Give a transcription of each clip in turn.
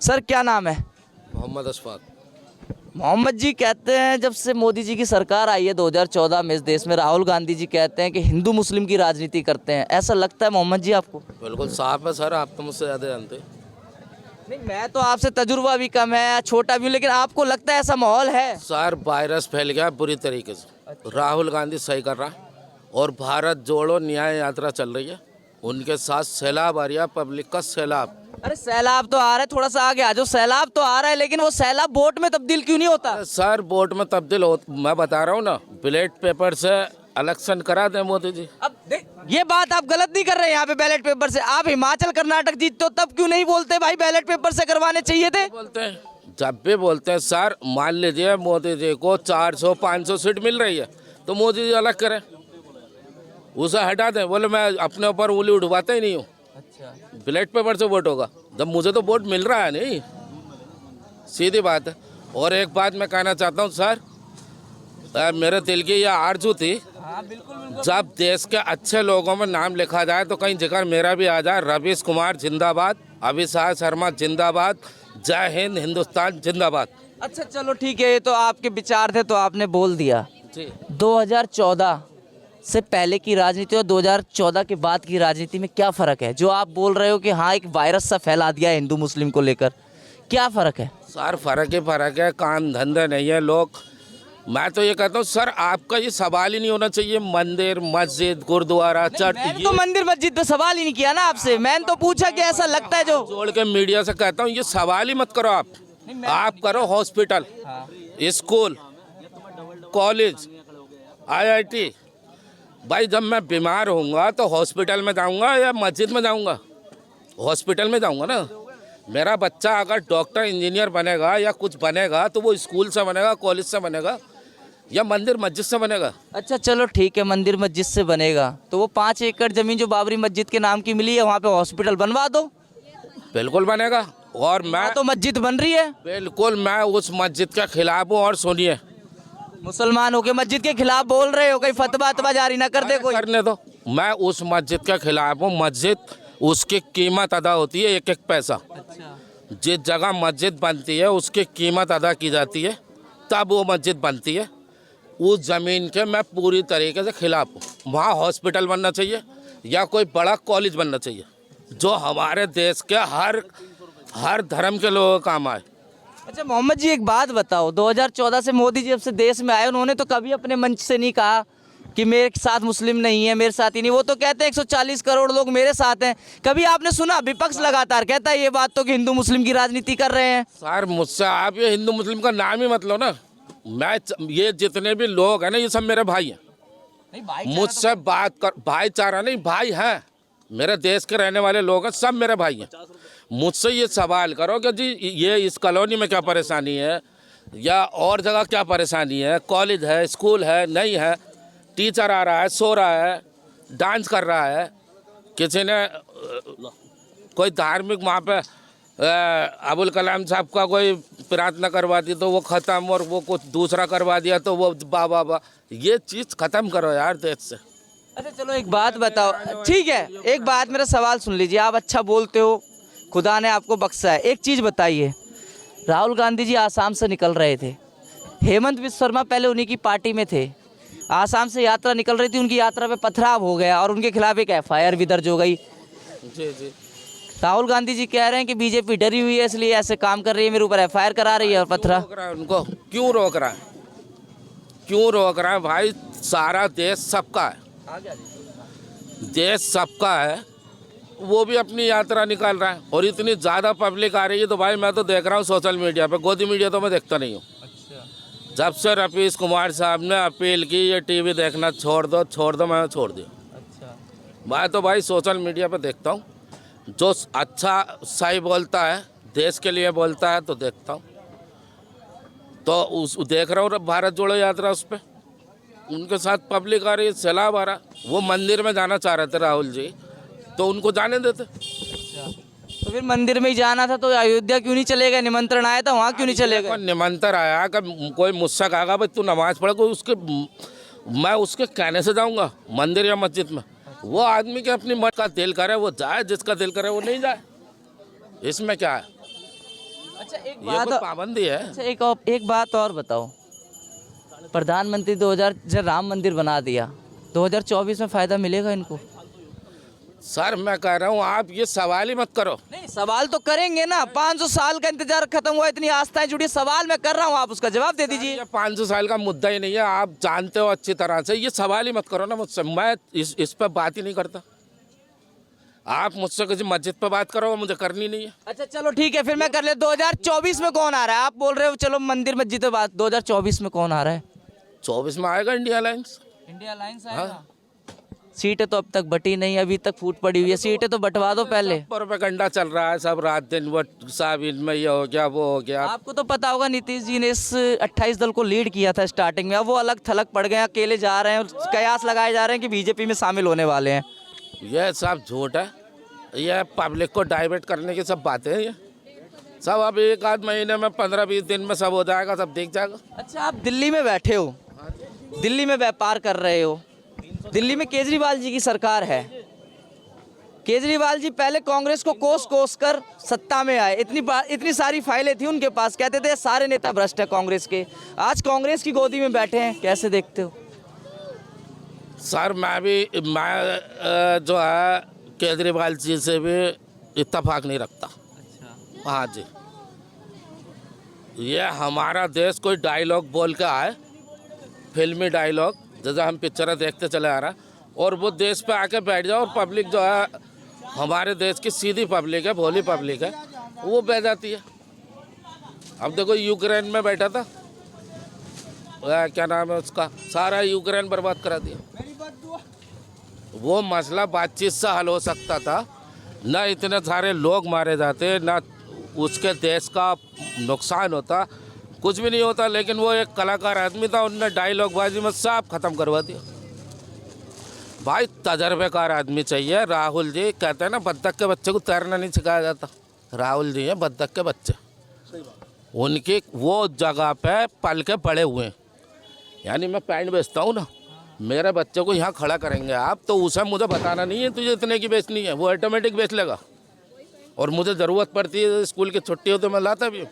Sir क्या नाम है? मोहम्मद अशफाक। मोहम्मद जी, कहते हैं जब से मोदी जी की सरकार आई है 2014 में इस देश में, राहुल गांधी जी कहते हैं कि हिंदू मुस्लिम की राजनीति करते हैं। ऐसा लगता है मोहम्मद जी आपको? बिल्कुल साफ है सर, आप तो मुझसे ज़्यादा जानते हैं। नहीं, मैं तो आपसे तजुर्बा भी कम है, छोटा भी हूँ, लेकिन आपको लगता है ऐसा माहौल है? सर वायरस फैल गया बुरी तरीके से। राहुल गांधी सही कर रहा है और भारत जोड़ो न्याय यात्रा चल रही है, उनके साथ सैलाब आ रहा है, पब्लिक का सैलाब। अरे सैलाब तो आ रहा है, थोड़ा सा आगे आ जाओ। सैलाब तो आ रहा है, लेकिन वो सैलाब वोट में तब्दील क्यों नहीं होता? सर वोट में तब्दील हो, मैं बता रहा हूँ ना, बैलेट पेपर से इलेक्शन करा दें मोदी जी। अब देख, ये बात आप गलत नहीं कर रहे हैं। यहाँ पे बैलेट पेपर से आप हिमाचल कर्नाटक जीतते हो, तब क्यों नहीं बोलते भाई बैलेट पेपर से करवाने चाहिए थे? बोलते हैं जब भी बोलते हैं सर, मान लीजिए मोदी जी को 400-500 सीट मिल रही है तो मोदी जी अलग करें, उसे हटा दें। बोले मैं अपने ऊपर उंगली उठवाता ही नहीं हूँ, अच्छा, बैलेट पेपर से वोट होगा, जब मुझे तो वोट मिल रहा है नहीं, सीधी बात है। और एक बात मैं कहना चाहता हूँ सर, मेरे दिल की यह आरज़ू थी, हाँ बिल्कुल। जब देश के अच्छे लोगों में नाम लिखा जाए तो कहीं जिक्र मेरा भी आ जाए। रवीश कुमार जिंदाबाद, अभिषेक शर्मा जिंदाबाद, जय हिंद, हिंदुस्तान जिंदाबाद। अच्छा चलो ठीक है, ये तो आपके विचार थे तो आपने बोल दिया। जी 2014 से पहले की राजनीति और 2014 के बाद की राजनीति में क्या फ़र्क है? जो आप बोल रहे हो कि हाँ एक वायरस सा फैला दिया है हिंदू मुस्लिम को लेकर, क्या फ़र्क है? सर फ़र्क ही फ़र्क है, काम धंधे नहीं है लोग। मैं तो ये कहता हूँ सर, आपका ये सवाल ही नहीं होना चाहिए मंदिर मस्जिद गुरुद्वारा चर्च। मैंने तो मंदिर मस्जिद पे सवाल ही नहीं किया ना आपसे, मैंने तो पूछा कि ऐसा लगता है जो जोड़ के मीडिया से कहता हूँ, ये सवाल ही मत करो आप करो हॉस्पिटल, स्कूल, कॉलेज, IIT। भाई जब मैं बीमार होऊंगा तो हॉस्पिटल में जाऊंगा या मस्जिद में जाऊंगा? हॉस्पिटल में जाऊंगा ना। मेरा बच्चा अगर डॉक्टर इंजीनियर बनेगा या कुछ बनेगा तो वो स्कूल से बनेगा, कॉलेज से बनेगा या मंदिर मस्जिद से बनेगा। अच्छा चलो ठीक है, मंदिर मस्जिद से बनेगा तो वो 5 एकड़ ज़मीन जो बाबरी मस्जिद के नाम की मिली है वहाँ पे हॉस्पिटल बनवा दो। बिल्कुल बनेगा। और मैं तो मस्जिद बन रही है। बिल्कुल मैं उस मस्जिद के खिलाफ हूँ। और सुनिए, मुसलमान होके मस्जिद के खिलाफ बोल रहे हो, कहीं फतवा अतवा जारी ना कर दे कोई। करने दो, मैं उस मस्जिद के खिलाफ हूँ। मस्जिद, उसकी कीमत अदा होती है, एक एक पैसा। अच्छा, जिस जगह मस्जिद बनती है उसकी कीमत अदा की जाती है, तब वो मस्जिद बनती है। उस ज़मीन के मैं पूरी तरीके से खिलाफ हूँ। वहाँ हॉस्पिटल बनना चाहिए या कोई बड़ा कॉलेज बनना चाहिए जो हमारे देश के हर धर्म के लोगों का काम आए। अच्छा मोहम्मद जी एक बात बताओ, 2014 से मोदी जी जब से देश में आए उन्होंने तो कभी अपने मंच से नहीं कहा कि मेरे साथ मुस्लिम नहीं है, मेरे साथ ही नहीं। वो तो कहते हैं 140 करोड़ लोग मेरे साथ हैं। कभी आपने सुना? विपक्ष लगातार कहता है ये बात तो कि हिंदू मुस्लिम की राजनीति कर रहे हैं। सर मुझसे आप ये हिंदू मुस्लिम का नाम ही मत लो ना। ये जितने भी लोग हैं ना, ये सब मेरे भाई हैं। मुझसे बात कर, भाईचारा नहीं, भाई हैं, मेरे देश के रहने वाले लोग हैं, सब मेरे भाई हैं। मुझसे ये सवाल करो कि जी ये इस कॉलोनी में क्या परेशानी है या और जगह क्या परेशानी है, कॉलेज है, स्कूल है, नहीं है, टीचर आ रहा है, सो रहा है, डांस कर रहा है, किसी ने कोई धार्मिक वहाँ पे अबुल कलाम साहब का कोई प्रार्थना करवा दी तो वो ख़त्म, और वो कुछ दूसरा करवा दिया तो वो वाह। ये चीज़ ख़त्म करो यार देश से। अच्छा चलो एक बात बताओ, ठीक है एक बात, मेरा सवाल सुन लीजिए। आप अच्छा बोलते हो, खुदा ने आपको बख्शा है। एक चीज़ बताइए, राहुल गांधी जी आसाम से निकल रहे थे, हेमंत बिस्वा शर्मा पहले उन्हीं की पार्टी में थे, आसाम से यात्रा निकल रही थी, उनकी यात्रा पे पथराव हो गया और उनके खिलाफ एक FIR भी दर्ज हो गई। जी राहुल गांधी जी कह रहे हैं कि बीजेपी डरी हुई है इसलिए ऐसे काम कर रही है, मेरे ऊपर FIR करा रही है और पथराव। रोक रहा है उनको, क्यों रोक रहा है? क्यों रोक रहा है भाई? सारा देश सबका है, देश सबका है, वो भी अपनी यात्रा निकाल रहा है और इतनी ज़्यादा पब्लिक आ रही है। तो भाई मैं तो देख रहा हूँ सोशल मीडिया पे, गोदी मीडिया तो मैं देखता नहीं हूँ। जब से रवीश कुमार साहब ने अपील की ये TV देखना छोड़ दो, मैं छोड़ दिया। अच्छा, मैं तो भाई सोशल मीडिया पे देखता हूँ, जो अच्छा सही बोलता है, देश के लिए बोलता है तो देखता हूँ। तो उस देख रहा हूँ भारत जोड़ो यात्रा, उस पर उनके साथ पब्लिक आ रही है, सैलाब आ रहा। वो मंदिर में जाना चाह रहे थे राहुल जी, तो उनको जाने देते। तो फिर मंदिर में ही जाना था तो अयोध्या क्यों नहीं चले गए? निमंत्रण आया था, वहाँ क्यों नहीं चले गए? निमंत्रण आया कि कोई मुझसे कहा भाई तू नमाज पढ़, कोई उसके मैं उसके कहने से जाऊँगा मंदिर या मस्जिद में? वो आदमी के अपनी मत का दिल करे वो जाए, जिसका दिल करे वो नहीं जाए, इसमें क्या है? अच्छा एक ये बात कोई पाबंदी है? अच्छा एक बात और बताओ, प्रधानमंत्री 2000 जब राम मंदिर बना दिया 2024 में फायदा मिलेगा इनको? सर मैं कह रहा हूँ आप ये सवाल ही मत करो। नहीं सवाल तो करेंगे ना, 500 साल का इंतजार खत्म हुआ, इतनी आस्थाएं जुड़ी, सवाल मैं कर रहा हूँ, आप उसका जवाब दे दीजिए। ये 500 साल का मुद्दा ही नहीं है, आप जानते हो अच्छी तरह से। ये सवाल ही मत करो ना मुझसे, मैं इस पर बात ही नहीं करता। आप मुझसे किसी मस्जिद पर बात करो, मुझे करनी नहीं है। अच्छा चलो ठीक है, फिर मैं कर ले। 2024 में कौन आ रहा है? आप बोल रहे हो चलो मंदिर मस्जिद पे बात, 2024 में कौन आ रहा है? 24 में आएगा इंडिया अलायंस। इंडिया अलायंस आएगा। सीटें तो अब तक बटी नहीं, अभी तक फूट पड़ी हुई है, सीटें तो बंटवा दो पहले। प्रोपेगेंडा चल रहा है सब रात दिन, वो साहब इनमें ये हो गया वो हो गया। आपको तो पता होगा नीतीश जी ने इस 28 दल को लीड किया था स्टार्टिंग में, अब वो अलग थलग पड़ गए, अकेले जा रहे हैं, कयास लगाए जा रहे हैं कि बीजेपी में शामिल होने वाले हैं। ये सब झूठ है, ये पब्लिक को डाइवर्ट करने की सब बातें हैं। ये सब अब एक आध महीने में 15-20 दिन में सब हो जाएगा, सब देख जाएगा। अच्छा आप दिल्ली में बैठे हो, दिल्ली में व्यापार कर रहे हो, दिल्ली में केजरीवाल जी की सरकार है। केजरीवाल जी पहले कांग्रेस को कोस कोस कर सत्ता में आए, इतनी सारी फाइलें थी उनके पास, कहते थे सारे नेता भ्रष्ट हैं कांग्रेस के। आज कांग्रेस की गोदी में बैठे हैं, कैसे देखते हो? सर मैं जो है केजरीवाल जी से भी इत्तेफाक नहीं रखता। हाँ जी, ये हमारा देश कोई डायलॉग बोल के आए, फिल्मी डायलॉग जैसे हम पिक्चरें देखते चले आ रहा है, और वो देश पे आके बैठ जाओ और पब्लिक जो है हमारे देश की सीधी पब्लिक है, भोली पब्लिक है, वो बह जाती है। अब देखो यूक्रेन में बैठा था, क्या नाम है उसका, सारा यूक्रेन बर्बाद करा दिया। वो मसला बातचीत से हल हो सकता था, ना इतने सारे लोग मारे जाते, ना उसके देश का नुकसान होता, कुछ भी नहीं होता। लेकिन वो एक कलाकार आदमी था, उनने डायलॉगबाजी में सब खत्म करवा दिया। भाई तजर्बेकार आदमी चाहिए। राहुल जी कहते हैं ना बत्तख के बच्चे को तैरना नहीं सिखाया जाता, राहुल जी हैं बत्तख के बच्चे, उनकी वो जगह पे पल के पड़े हुए हैं। यानी मैं पैंट बेचता हूँ ना, मेरे बच्चे को यहाँ खड़ा करेंगे आप, तो उसे मुझे बताना नहीं है तुझे इतने की बेचनी है, वो ऑटोमेटिक बेच लेगा। और मुझे ज़रूरत पड़ती है, स्कूल की छुट्टी हो तो मैं लाता भी हूँ।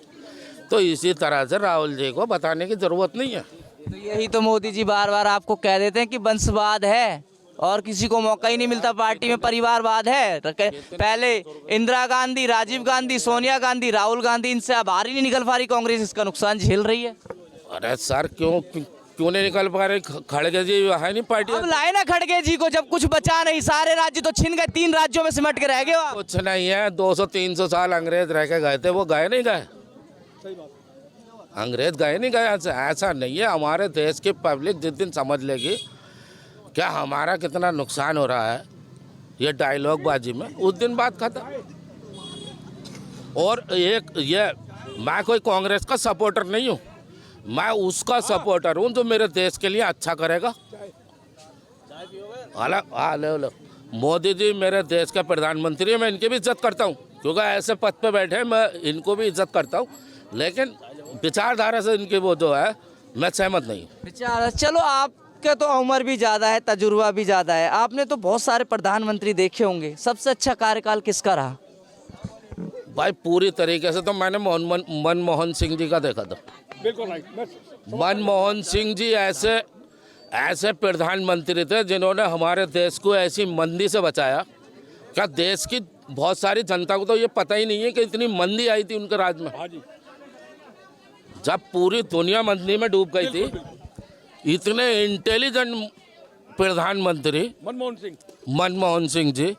तो इसी तरह से राहुल जी को बताने की ज़रूरत नहीं है। तो यही तो मोदी जी बार बार आपको कह देते हैं कि वंशवाद है और किसी को मौका ही नहीं मिलता पार्टी में, परिवारवाद है। पहले इंदिरा गांधी, राजीव गांधी, सोनिया गांधी, राहुल गांधी, इनसे अब बाहर ही नहीं निकल पा रही कांग्रेस, इसका नुकसान झेल रही है। अरे सर क्यों नहीं निकल पा रहे? खड़गे जी है नहीं पार्टी। अब लाए ना खड़गे जी को, जब कुछ बचा नहीं, सारे राज्य तो छिन गए, 3 राज्यों में सिमट के रह गए आप। कुछ नहीं है, 200-300 साल अंग्रेज रह के गए थे, वो गए नहीं गए? अंग्रेज गए नहीं गए? ऐसा नहीं है। हमारे देश की पब्लिक जिस दिन समझ लेगी क्या हमारा कितना नुकसान हो रहा है ये डायलॉग बाजी में, उस दिन बात खत्म। और एक ये, मैं कोई कांग्रेस का सपोर्टर नहीं हूँ, मैं उसका सपोर्टर हूँ जो मेरे देश के लिए अच्छा करेगा। हेलो, मोदी जी मेरे देश के प्रधानमंत्री हैं, मैं इनकी भी इज्जत करता हूँ, क्योंकि ऐसे पद पे बैठे हैं, मैं इनको भी इज्जत करता हूँ। लेकिन विचारधारा से इनकी वो जो है मैं सहमत नहीं हूँ। विचार, चलो आपके तो उम्र भी ज़्यादा है, तजुर्बा भी ज़्यादा है, आपने तो बहुत सारे प्रधानमंत्री देखे होंगे, सबसे अच्छा कार्यकाल किसका रहा? भाई पूरी तरीके से तो मैंने मनमोहन सिंह जी का देखा था। मनमोहन सिंह जी ऐसे प्रधानमंत्री थे जिन्होंने हमारे देश को ऐसी मंदी से बचाया। क्या देश की बहुत सारी जनता को तो ये पता ही नहीं है कि इतनी मंदी आई थी उनके राज में। जब पूरी दुनिया मंदी में डूब गई थी, इतने इंटेलिजेंट प्रधानमंत्री मनमोहन सिंह जी,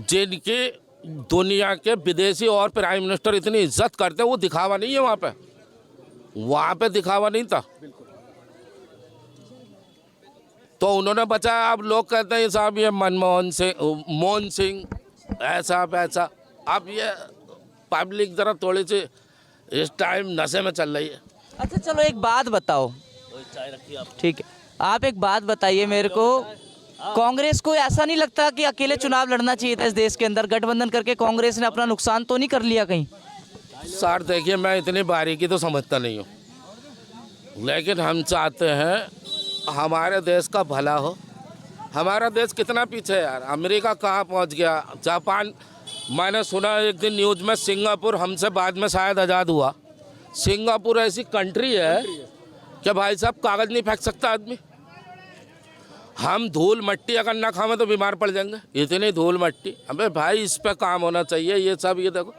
जिनकी दुनिया के विदेशी और प्राइम मिनिस्टर इतनी इज्जत करते, वो दिखावा नहीं है वहाँ पे दिखावा नहीं था। तो उन्होंने बचाया। अब लोग कहते हैं साहब ये मनमोहन सिंह ऐसा वैसा। अब ये पब्लिक जरा थोड़ी सी इस टाइम नशे में चल रही है। अच्छा चलो एक बात बताओ, ठीक है, आप एक बात बताइए मेरे को, कांग्रेस को ऐसा नहीं लगता कि अकेले चुनाव लड़ना चाहिए था इस देश के अंदर? गठबंधन करके कांग्रेस ने अपना नुकसान तो नहीं कर लिया कहीं? सर देखिए, मैं इतनी बारीकी तो समझता नहीं हूँ, लेकिन हम चाहते हैं हमारे देश का भला हो। हमारा देश कितना पीछे है यार, अमेरिका कहाँ पहुँच गया, जापान मैंने सुना एक दिन न्यूज़ में सिंगापुर हमसे बाद में शायद आज़ाद हुआ। सिंगापुर ऐसी कंट्री है कि भाई साहब कागज़ नहीं फेंक सकता आदमी। हम धूल मट्टी अगर ना खाएं तो बीमार पड़ जाएंगे, इतनी धूल मट्टी। अबे भाई इस पे काम होना चाहिए। ये सब ये देखो,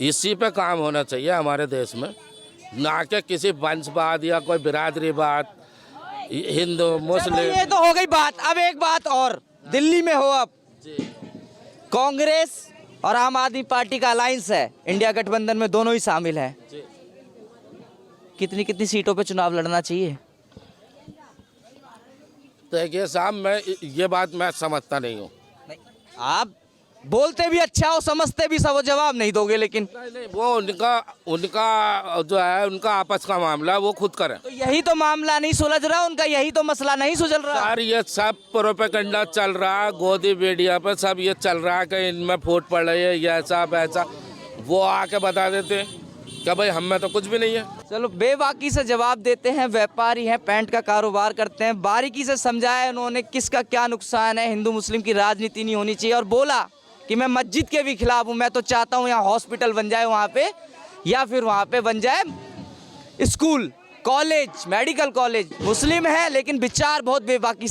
इसी पे काम होना चाहिए हमारे देश में, ना कि किसी वंशवाद या कोई बिरादरीवाद, हिंदू मुस्लिम। ये तो हो गई बात। अब एक बात और, दिल्ली में हो अब, कांग्रेस और आम आदमी पार्टी का अलायंस है, इंडिया गठबंधन में दोनों ही शामिल हैं। कितनी कितनी सीटों पे चुनाव लड़ना चाहिए? देखिए साहब, मैं ये बात मैं समझता नहीं हूँ। आप बोलते भी अच्छा हो, समझते भी सब, जवाब नहीं दोगे लेकिन। नहीं, वो उनका जो है उनका आपस का मामला, वो खुद करें। तो यही तो मामला नहीं सुलझ रहा उनका, यही तो मसला नहीं सुलझ रहा। यार ये सब प्रोपेगेंडा चल रहा है, गोदी मीडिया पर सब ये चल रहा है कि इनमें फूट पड़ रही है, ये ऐसा वैसा। वो आके बता देते हैं कि भाई हम में तो कुछ भी नहीं है। चलो, बेबाकी से जवाब देते हैं, व्यापारी हैं, पैंट का कारोबार करते हैं। बारीकी से समझाया उन्होंने किसका क्या नुकसान है, हिंदू मुस्लिम की राजनीति नहीं होनी चाहिए। और बोला कि मैं मस्जिद के भी खिलाफ हूँ, मैं तो चाहता हूँ यहाँ हॉस्पिटल बन जाए वहाँ पे, या फिर वहाँ पे बन जाए स्कूल, कॉलेज, मेडिकल कॉलेज। मुस्लिम है लेकिन विचार बहुत बेबाकी